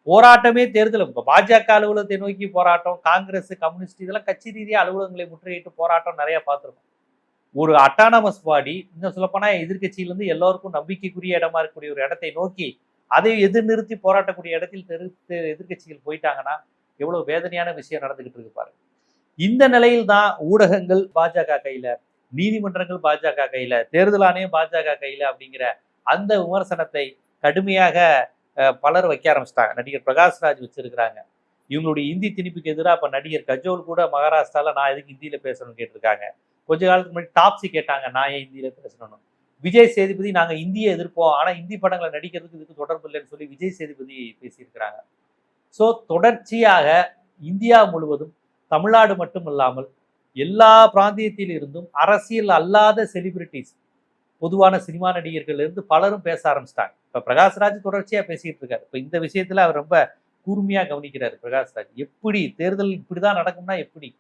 போராட்டமே தேர்தல். இப்போ பாஜக அலுவலகத்தை நோக்கி போராட்டம், காங்கிரஸ், கம்யூனிஸ்ட் இதெல்லாம் கட்சி ரீதியா அலுவலகங்களை முற்றுகையிட்டு போராட்டம் நிறைய பார்த்துருக்கோம். ஒரு அட்டானமஸ் பாடி, இன்னும் சொல்லப்போனா எதிர்கட்சியிலிருந்து எல்லோருக்கும் நம்பிக்கைக்குரிய இடமா இருக்கக்கூடிய ஒரு இடத்தை நோக்கி அதை எதிர்நிறுத்தி போராட்டக்கூடிய இடத்தில் எதிர்கட்சிகள் போயிட்டாங்கன்னா எவ்வளவு வேதனையான விஷயம் நடந்துகிட்டு இருக்கு பாருங்க. இந்த நிலையில் தான் ஊடகங்கள் பாஜக கையில, நீதிமன்றங்கள் பாஜக கையில, தேர்தல் ஆணையம் பாஜக கையில அப்படிங்கிற அந்த விமர்சனத்தை கடுமையாக பலர் வைக்க ஆரம்பிச்சிட்டாங்க. நடிகர் பிரகாஷ்ராஜ் வச்சிருக்கிறாங்க. இவங்களுடைய இந்தி திணிப்புக்கு எதிராக இப்ப நடிகர் கஜோல் கூட மகாராஷ்டிரால நான் எதுக்கு ஹிந்தியில பேசணும்னு கேட்டிருக்காங்க. கொஞ்ச காலத்துக்கு முன்னாடி டாப்ஸி கேட்டாங்க நான் ஏன் ஹிந்தியில பேசணும். விஜய் சேதுபதி நாங்க இந்தியை எதிர்ப்போம், ஆனா இந்தி படங்களை நடிக்கிறதுக்கு இதுக்கு தொடர்பு இல்லைன்னு சொல்லி விஜய் சேதுபதி பேசியிருக்கிறாங்க. ஸோ தொடர்ச்சியாக இந்தியா முழுவதும், தமிழ்நாடு மட்டும் இல்லாமல் எல்லா பிராந்தியத்தில் இருந்தும் அரசியல் அல்லாத செலிபிரிட்டிஸ், பொதுவான சினிமா நடிகர்கள் இருந்து பலரும் பேச ஆரம்பிச்சிட்டாங்க. இப்ப பிரகாஷ்ராஜ் தொடர்ச்சியா பேசிட்டு இருக்காரு. இப்ப இந்த விஷயத்துல அவர் ரொம்ப கூர்மையா கவனிக்கிறாரு பிரகாஷ்ராஜ். எப்படி தேர்தல் இப்படிதான் நடக்கும்னா எப்படி